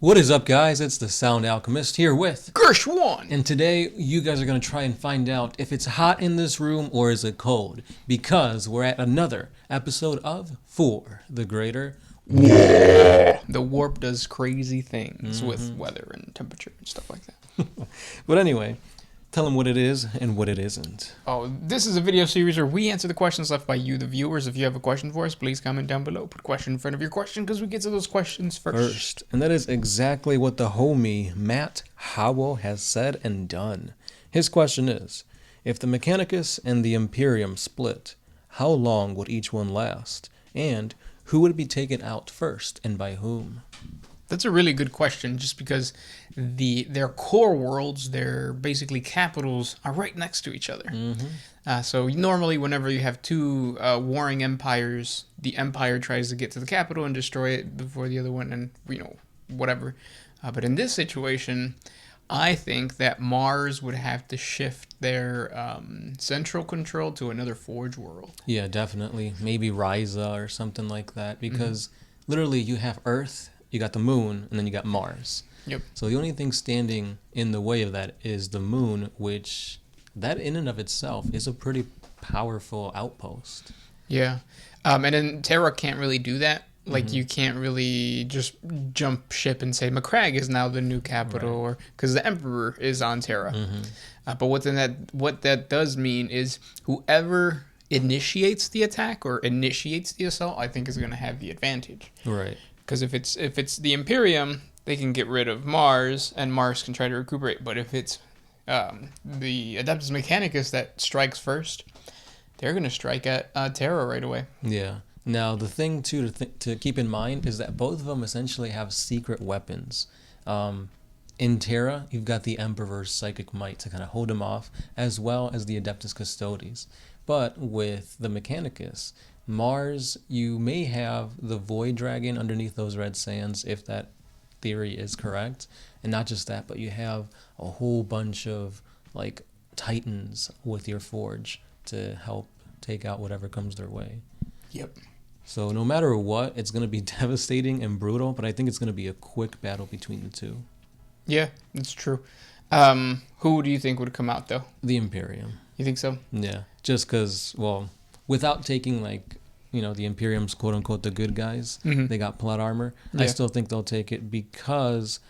What is up, guys? It's the Sound Alchemist here with Gershwan. And today you guys are going to try and find out if it's hot in this room or is it cold, because we're at another episode of For the Greater The warp does crazy things with weather and temperature and stuff like that. But anyway, tell them what it is and what it isn't. Oh, this is a video series where we answer the questions left by you, the viewers. If you have a question for us, please comment down below. Put a question in front of your question because we get to those questions first. And that is exactly what the homie Matt Howell has said and done. His question is, if the Mechanicus and the Imperium split, how long would each one last? And who would be taken out first and by whom? That's a really good question, just because their core worlds, their basically capitals, are right next to each other. So normally whenever you have two warring empires, the empire tries to get to the capital and destroy it before the other one, and whatever. But in this situation, I think that Mars would have to shift their central control to another Forge world. Yeah, definitely. Maybe Ryza or something like that, because literally you have Earth, you got the moon, and then you got Mars. Yep. So the only thing standing in the way of that is the moon, which that in and of itself is a pretty powerful outpost. Yeah. And then Terra can't really do that. Like, you can't really just jump ship and say Macragge is now the new capital, or because the Emperor is on Terra. But what that does mean is whoever initiates the attack or initiates the assault, I think, is going to have the advantage. Right. Because if it's the Imperium, they can get rid of Mars, and Mars can try to recuperate. But if it's the Adeptus Mechanicus that strikes first, they're going to strike at Terra right away. Yeah. Now, the thing, too, to keep in mind is that both of them essentially have secret weapons. In Terra, you've got the Emperor's Psychic Might to kind of hold him off, as well as the Adeptus Custodes. But with the Mechanicus, Mars, you may have the Void Dragon underneath those red sands, if that theory is correct. And not just that, but you have a whole bunch of, like, Titans with your Forge to help take out whatever comes their way. Yep. So no matter what, it's going to be devastating and brutal, but I think it's going to be a quick battle between the two. Yeah, that's true. Who do you think would come out, though? The Imperium. You think so? Yeah, just because, well, without taking, like, the Imperium's quote-unquote the good guys, they got plot armor, I still think they'll take it because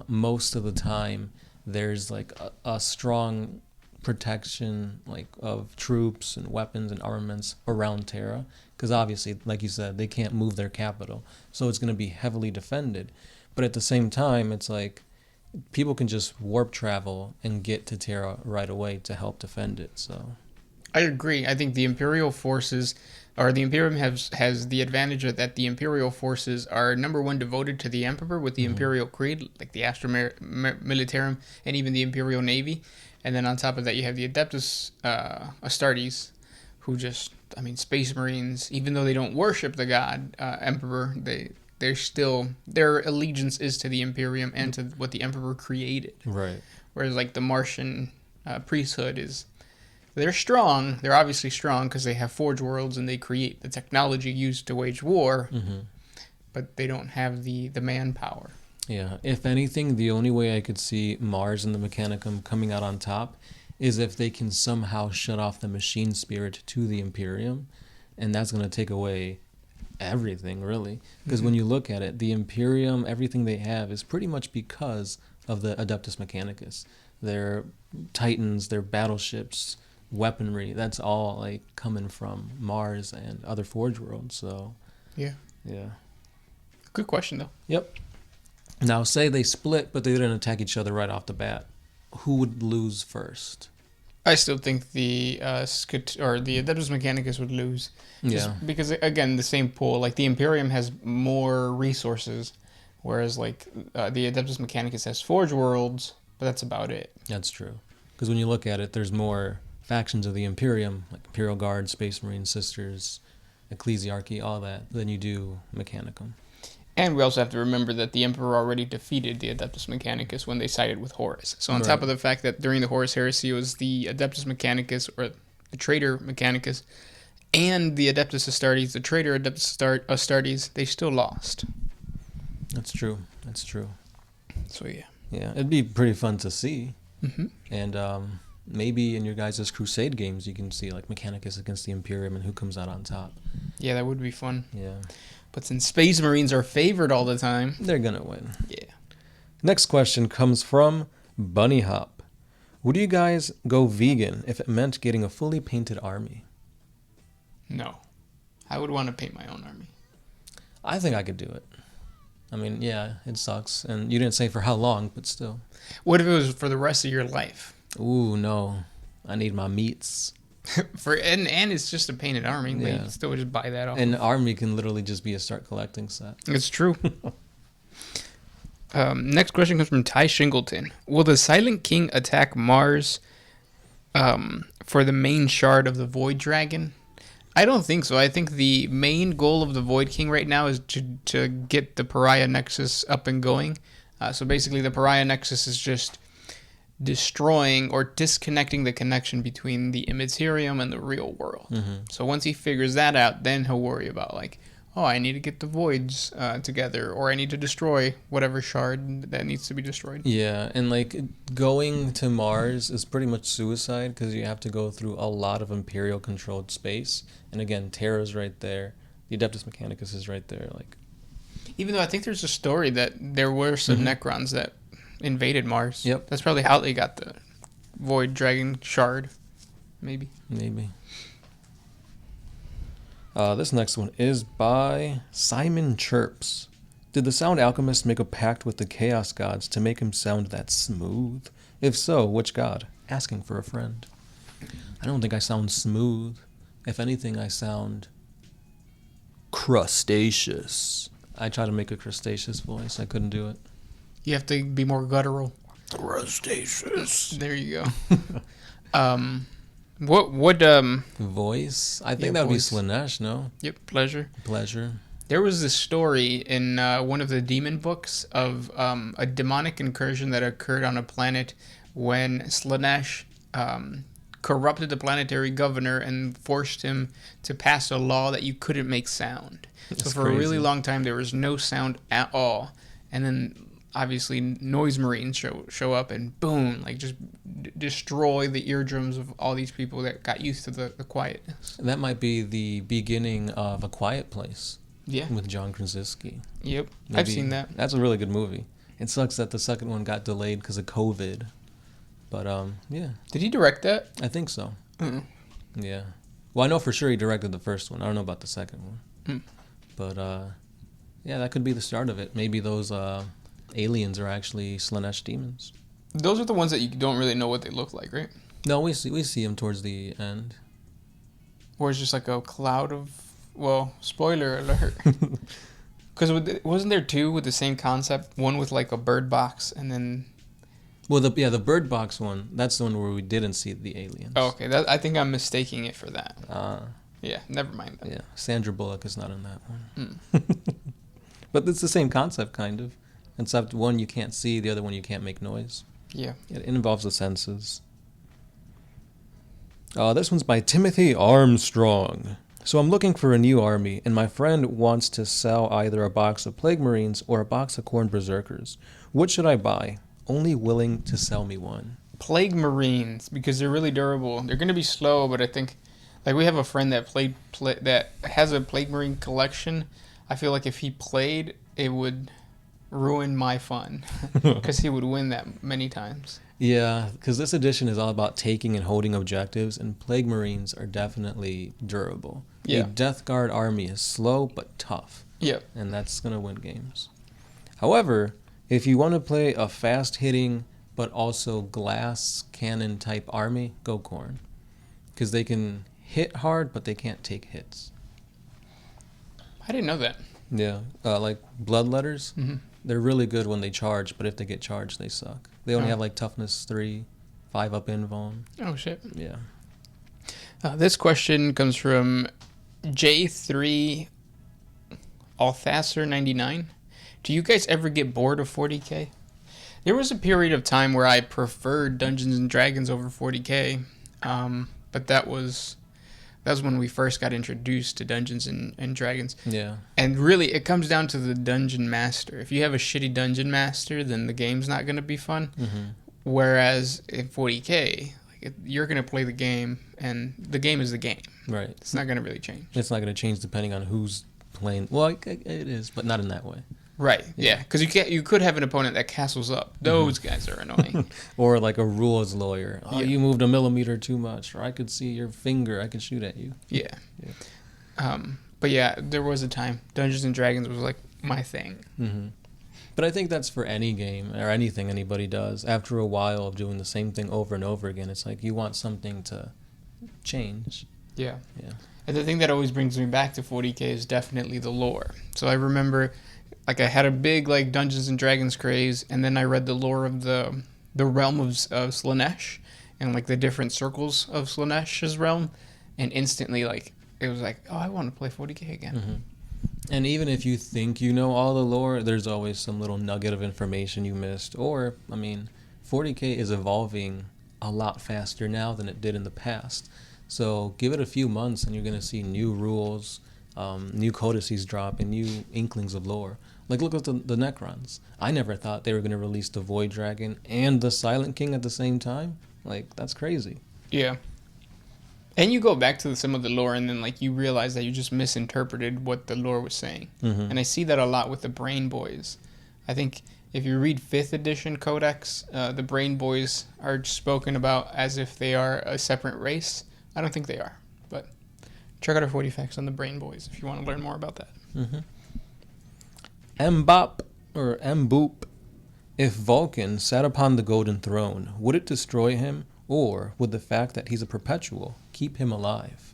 most of the time there's, like, a strong protection, like, of troops and weapons and armaments around Terra, because obviously, like you said, they can't move their capital, so it's going to be heavily defended. But at the same time, it's like people can just warp travel and get to Terra right away to help defend it. So I agree. I think the Imperial forces, or the Imperium has the advantage of that the Imperial forces are, number one, devoted to the Emperor with the Imperial Creed, like the Astra Militarum and even the Imperial Navy. And then on top of that, you have the Adeptus Astartes, who just, Space Marines, even though they don't worship the god Emperor, they're still, their allegiance is to the Imperium and to what the Emperor created. right. Whereas, like, the Martian priesthood is, they're strong. They're obviously strong because they have Forge worlds and they create the technology used to wage war, but they don't have the manpower. Yeah, if anything, the only way I could see Mars and the Mechanicum coming out on top is if they can somehow shut off the machine spirit to the Imperium, and that's going to take away everything, really. Because when you look at it, the Imperium, everything they have is pretty much because of the Adeptus Mechanicus. Their Titans, their battleships, weaponry, that's all, like, coming from Mars and other Forge worlds, so... Yeah. Yeah. Good question, though. Yep. Now, say they split, but they didn't attack each other right off the bat. Who would lose first? I still think the Adeptus Mechanicus would lose. Just because, again, the same pool. Like, the Imperium has more resources, whereas, like, the Adeptus Mechanicus has Forge worlds, but that's about it. That's true. Because when you look at it, there's more factions of the Imperium, like Imperial Guard, Space Marine Sisters, Ecclesiarchy, all that, than you do Mechanicum. And we also have to remember that the Emperor already defeated the Adeptus Mechanicus when they sided with Horus. So on top of the fact that during the Horus Heresy it was the Adeptus Mechanicus, or the traitor Mechanicus, and the Adeptus Astartes, the traitor Adeptus Astartes, they still lost. That's true. That's true. So yeah. Yeah, it'd be pretty fun to see. Mm-hmm. And maybe in your guys' Crusade games, you can see like Mechanicus against the Imperium and who comes out on top. Yeah, that would be fun. Yeah. But since Space Marines are favored all the time, they're going to win. Yeah. Next question comes from Bunny Hop. Would you guys go vegan if it meant getting a fully painted army? No. I would want to paint my own army. I think I could do it. I mean, yeah, it sucks. And you didn't say for how long, but still. What if it was for the rest of your life? Ooh, no. I need my meats. and it's just a painted army. Yeah. You can still just buy that off. An army can literally just be a start collecting set. It's true. Next question comes from Ty Shingleton. Will the Silent King attack Mars for the main shard of the Void Dragon? I don't think so. I think the main goal of the Void King right now is to get the Pariah Nexus up and going. So basically the Pariah Nexus is just destroying or disconnecting the connection between the Imperium and the real world. Mm-hmm. So once he figures that out, then he'll worry about like, oh, I need to get the voids together, or I need to destroy whatever shard that needs to be destroyed. Yeah, and like going to Mars is pretty much suicide because you have to go through a lot of Imperial-controlled space. And again, Terra's right there. The Adeptus Mechanicus is right there. Like, even though I think there's a story that there were some Necrons that invaded Mars. Yep. That's probably how they got the Void Dragon shard. Maybe. This next one is by Simon Chirps. Did the Sound Alchemist make a pact with the Chaos Gods to make him sound that smooth? If so, which god? Asking for a friend. I don't think I sound smooth. If anything, I sound crustaceous. I tried to make a crustaceous voice. I couldn't do it. You have to be more guttural. Crustaceous. There you go. What voice? I think that would be Slaanesh, no? Yep, pleasure. There was this story in one of the demon books of a demonic incursion that occurred on a planet when Slaanesh corrupted the planetary governor and forced him to pass a law that you couldn't make sound. So for a really long time there was no sound at all. And then obviously noise marines show up and boom, like just destroy the eardrums of all these people that got used to the quietness. That might be the beginning of A Quiet Place. Yeah. With John Krasinski. Yep. I've seen that. That's a really good movie. It sucks that the second one got delayed because of COVID. But yeah. Did he direct that? I think so. Mm. Yeah. Well, I know for sure he directed the first one. I don't know about the second one. Mm. But yeah, that could be the start of it. Maybe those aliens are actually Slaanesh demons. Those are the ones that you don't really know what they look like, right? No, we see them towards the end. Or it's just like a cloud of, well, spoiler alert. Because wasn't there two with the same concept? One with like a bird box and then... Well, the bird box one, that's the one where we didn't see the aliens. Oh, okay. I think I'm mistaking it for that. Yeah, never mind that. Yeah, Sandra Bullock is not in that one. Mm. But it's the same concept, kind of. Except one you can't see, the other one you can't make noise. Yeah. It involves the senses. This one's by Timothy Armstrong. So I'm looking for a new army, and my friend wants to sell either a box of Plague Marines or a box of Khorne Berserkers. What should I buy? Only willing to sell me one. Plague Marines, because they're really durable. They're going to be slow, but I think... Like, we have a friend that that has a Plague Marine collection. I feel like if he played, it would ruin my fun. Because he would win that many times. Yeah, because this edition is all about taking and holding objectives, and Plague Marines are definitely durable. Yeah. The Death Guard army is slow but tough. Yep. And that's going to win games. However, if you want to play a fast-hitting but also glass cannon type army, go Khorne. Because they can hit hard, but they can't take hits. I didn't know that. Yeah, like Bloodletters, Mm-hmm. They're really good when they charge, but if they get charged, they suck. They only have like toughness 3, 5 up invuln. Oh, shit. Yeah. This question comes from J3 Althasser 99. Do you guys ever get bored of 40K? There was a period of time where I preferred Dungeons and Dragons over 40K, but that was That's when we first got introduced to Dungeons and Dragons. Yeah. And really, it comes down to the dungeon master. If you have a shitty dungeon master, then the game's not going to be fun. Mm-hmm. Whereas in 40K, you're going to play the game, and the game is the game. Right. It's not going to really change. It's not going to change depending on who's playing. Well, it is, but not in that way. Right. Yeah. Because you could have an opponent that castles up. Those guys are annoying. Or like a rules lawyer. Oh, you moved a millimeter too much, or I could see your finger. I could shoot at you. Yeah. But yeah, there was a time Dungeons and Dragons was like my thing. Mm-hmm. But I think that's for any game or anything anybody does. After a while of doing the same thing over and over again, it's like you want something to change. Yeah. Yeah. And the thing that always brings me back to 40K is definitely the lore. So I remember, like, I had a big like Dungeons and Dragons craze, and then I read the lore of the realm of Slaanesh and like the different circles of Slaanesh's realm, and instantly like it was like, oh, I want to play 40K again. Mm-hmm. And even if you think you know all the lore, there's always some little nugget of information you missed. Or, I mean, 40K is evolving a lot faster now than it did in the past. So give it a few months and you're going to see new rules, new codices drop, and new inklings of lore. Like, look at the Necrons. I never thought they were going to release the Void Dragon and the Silent King at the same time. Like, that's crazy. Yeah. And you go back to some of the lore, and then like you realize that you just misinterpreted what the lore was saying. Mm-hmm. And I see that a lot with the Brain Boys. I think if you read 5th edition Codex, the Brain Boys are spoken about as if they are a separate race. I don't think they are, but check out our 40 facts on the Brain Boys if you want to learn more about that. Mm-hmm. Mbop or Mboop. If Vulcan sat upon the golden throne, would it destroy him, or would the fact that he's a perpetual keep him alive?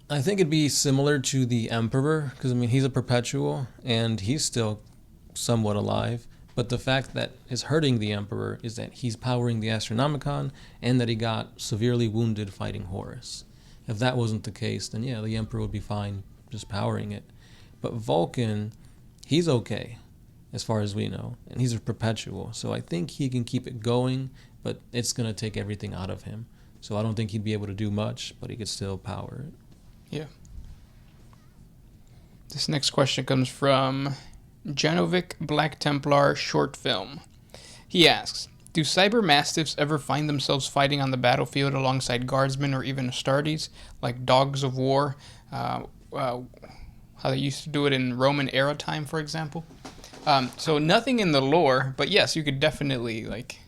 I think it'd be similar to the Emperor, because I mean he's a perpetual and he's still somewhat alive. But the fact that is hurting the Emperor is that he's powering the Astronomicon and that he got severely wounded fighting Horus. If that wasn't the case, then yeah, the Emperor would be fine just powering it. But Vulcan, he's okay, as far as we know, and he's a perpetual. So I think he can keep it going, but it's going to take everything out of him. So I don't think he'd be able to do much, but he could still power it. Yeah. This next question comes from Janovic Black Templar Short Film. He asks, do cyber mastiffs ever find themselves fighting on the battlefield alongside guardsmen or even Astartes, like dogs of war, how they used to do it in Roman era time, for example? So nothing in the lore, but yes, you could definitely, like,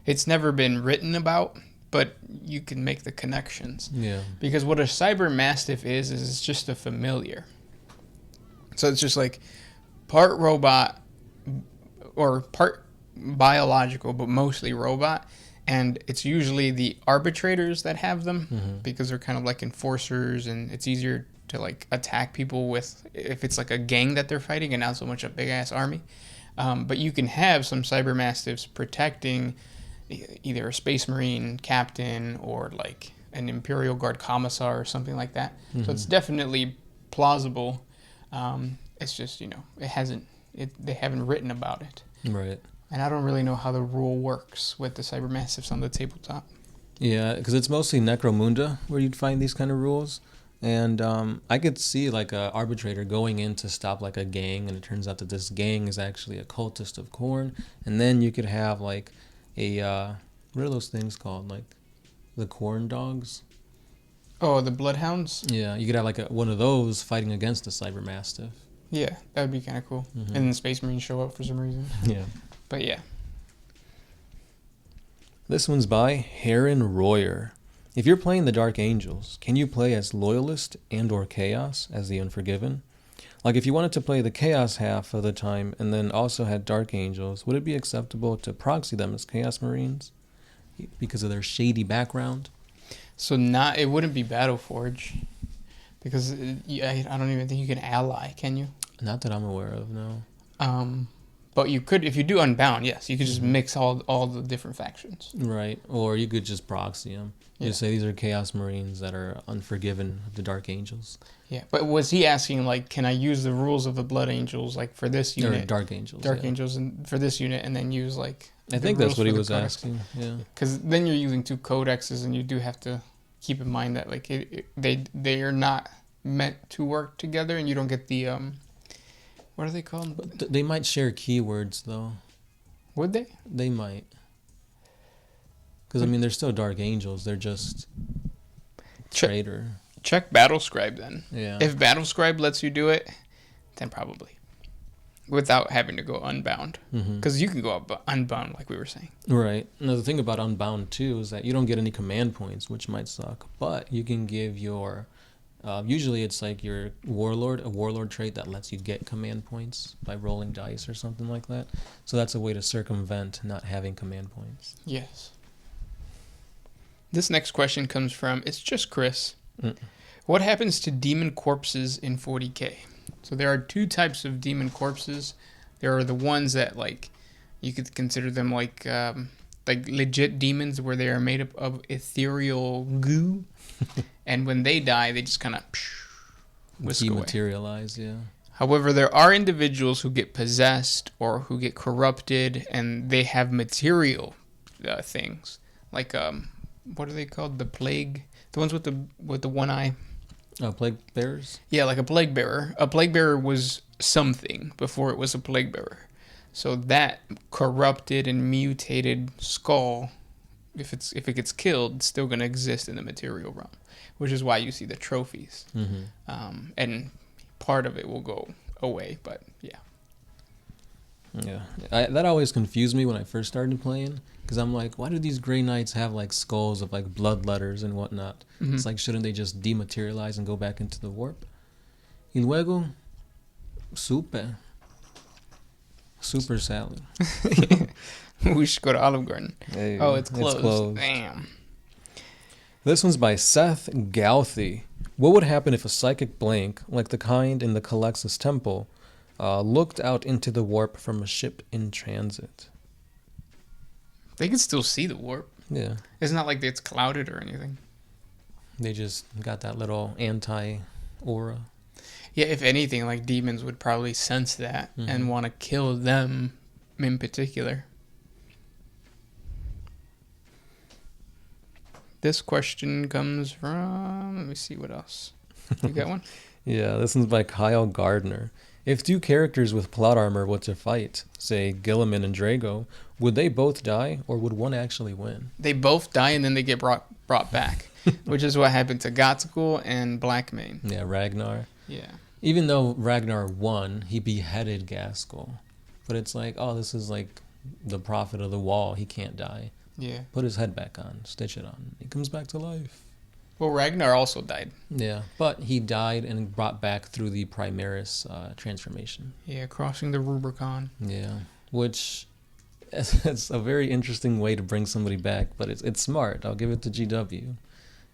it's never been written about, but you can make the connections. Yeah. Because what a cyber mastiff is it's just a familiar. So it's just like part robot or part biological, but mostly robot. And it's usually the arbitrators that have them because they're kind of like enforcers, and it's easier to like attack people with if it's like a gang that they're fighting and not so much a big ass army. But you can have some cyber mastiffs protecting either a space marine captain or like an Imperial Guard commissar or something like that. So it's definitely plausible. It's just, they haven't written about it. Right. And I don't really know how the rule works with the cyber mastiffs on the tabletop. Yeah, because it's mostly Necromunda where you'd find these kind of rules. And I could see like a arbitrator going in to stop like a gang, and it turns out that this gang is actually a cultist of Khorne. And then you could have like a what are those things called? Like the Khorne dogs? Oh, the bloodhounds? Yeah, you could have like one of those fighting against the cyber mastiff. Yeah, that would be kind of cool. And then the Space Marines show up for some reason. Yeah. But yeah. This one's by Heron Royer. If you're playing the Dark Angels, can you play as Loyalist and or Chaos as the Unforgiven? Like if you wanted to play the Chaos half of the time and then also had Dark Angels, would it be acceptable to proxy them as Chaos Marines because of their shady background? So it wouldn't be Battleforge because I don't even think you can ally, can you? Not that I'm aware of, no. But you could, if you do Unbound, yes, you could just mix all the different factions. Right, or you could just proxy them. Just say these are Chaos Marines that are Unforgiven of the Dark Angels. Yeah, but was he asking, like, can I use the rules of the Blood Angels, like, for this unit? Or Dark Angels. Dark Angels and for this unit, and then use, like... I think that's what he was asking, yeah. Because then you're using two codexes, and you do have to keep in mind that like they are not meant to work together, and you don't get the what are they called? But they might share keywords though. Would they? They might. Because I mean, they're still Dark Angels. They're just traitor. Check Battlescribe then. Yeah. If Battlescribe lets you do it, then probably. Without having to go unbound. Because you can go unbound, like we were saying. Right. Now, the thing about unbound, too, is that you don't get any command points, which might suck. But you can give your... usually it's like your warlord, a warlord trait that lets you get command points by rolling dice or something like that. So that's a way to circumvent not having command points. Yes. This next question comes from, it's just Chris. What happens to demon corpses in 40K? So there are two types of demon corpses. There are the ones that like you could consider them like legit demons, where they are made up of ethereal goo, and when they die, they just kind of dematerialize. Yeah. However, there are individuals who get possessed or who get corrupted, and they have material things like what are they called? The plague. The ones with the one eye. Plague bearers? Yeah, like a plague bearer. A plague bearer was something before it was a plague bearer. So that corrupted and mutated skull, if it gets killed, it's still going to exist in the material realm, which is why you see the trophies. And part of it will go away, but yeah. Yeah, that always confused me when I first started playing, because I'm like, why do these Grey Knights have like skulls of like blood letters and whatnot? It's like, shouldn't they just dematerialize and go back into the warp? Y luego, super Sally. We should go to Olive Garden. Hey, oh, it's closed. Damn. This one's by Seth Gouthie. What would happen if a psychic blank, like the kind in the Calexis Temple, looked out into the warp from a ship in transit? They can still see the warp. Yeah. It's not like it's clouded or anything. They just got that little anti-aura. Yeah, if anything, like demons would probably sense that and want to kill them in particular. This question comes from... Let me see what else. You got one? Yeah, this one's by Kyle Gardner. If two characters with plot armor were to fight, say Gilliman and Drago, would they both die, or would one actually win? They both die and then they get brought back, which is what happened to Gotskull and Blackmane. Yeah, Ragnar. Yeah. Even though Ragnar won, he beheaded Gaskell. But it's like, oh, this is like the prophet of the wall. He can't die. Yeah. Put his head back on. Stitch it on. He comes back to life. Well, Ragnar also died. Yeah, but he died and brought back through the Primaris transformation. Yeah, crossing the Rubicon. Yeah, which it's a very interesting way to bring somebody back, but it's smart. I'll give it to GW.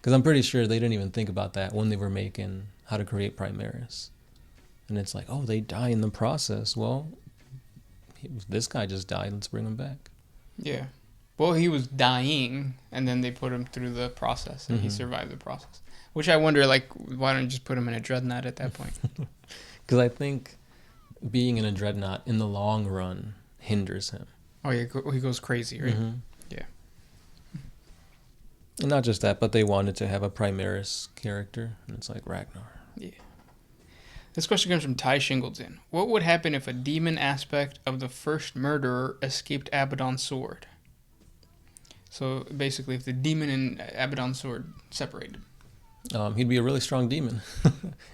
Because I'm pretty sure they didn't even think about that when they were making how to create Primaris. And it's like, oh, they die in the process. Well, this guy just died. Let's bring him back. Yeah. Well, he was dying, and then they put him through the process, and he survived the process. Which I wonder, like, why don't you just put him in a dreadnought at that point? Because I think being in a dreadnought in the long run hinders him. Oh, yeah, he goes crazy, right? Yeah. And not just that, but they wanted to have a Primaris character, and it's like Ragnar. Yeah. This question comes from Ty Shingleton. What would happen if a demon aspect of the first murderer escaped Abaddon's sword? So basically, if the demon and Abaddon's sword separated. He'd be a really strong demon.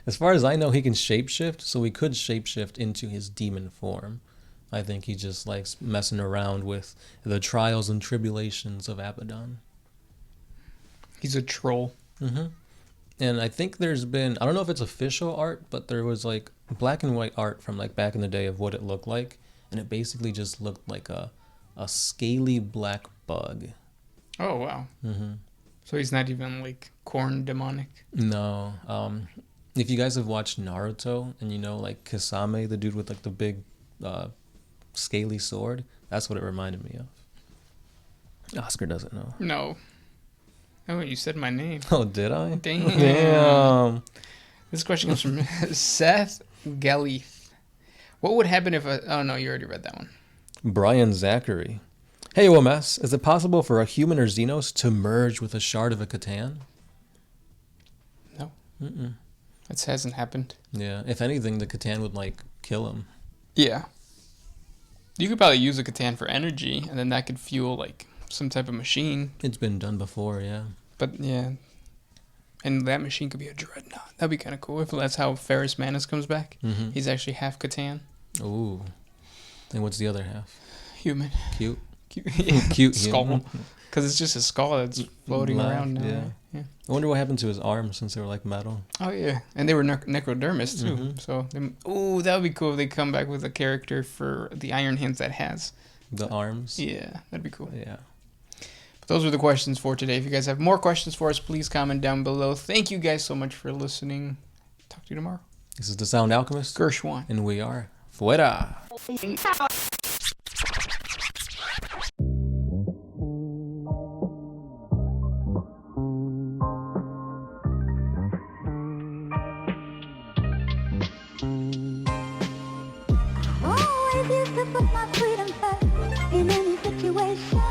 As far as I know, he can shapeshift, so he could shapeshift into his demon form. I think he just likes messing around with the trials and tribulations of Abaddon. He's a troll. And I think there's been, I don't know if it's official art, but there was like black and white art from like back in the day of what it looked like. And it basically just looked like a scaly black bug. Oh, wow. So he's not even like corn demonic? No. If you guys have watched Naruto and you know like Kisame, the dude with like the big scaly sword, that's what it reminded me of. Oscar doesn't know. No. Oh, you said my name. Oh, did I? Damn. This question comes from Seth Galith. What would happen if oh, no, you already read that one. Brian Zachary. Hey, OMS, is it possible for a human or Xenos to merge with a shard of a C'tan? It hasn't happened. Yeah. If anything, the C'tan would like kill him. Yeah. You could probably use a C'tan for energy, and then that could fuel like some type of machine. It's been done before, yeah. But yeah, and that machine could be a dreadnought. That'd be kind of cool if that's how Ferrus Manus comes back. He's actually half C'tan. Ooh. And what's the other half? Human. Cute. Cute skull. Because it's just a skull that's floating around now. Yeah. I wonder what happened to his arms since they were like metal. Oh yeah, and they were necrodermis too. So, that would be cool if they come back with a character for the Iron Hands that has the arms. Yeah, that'd be cool. Yeah. But those were the questions for today. If you guys have more questions for us, please comment down below. Thank you guys so much for listening. Talk to you tomorrow. This is the Sound Alchemist. Gershwan. And we are Fuera. Always used to put my freedom first in any situation.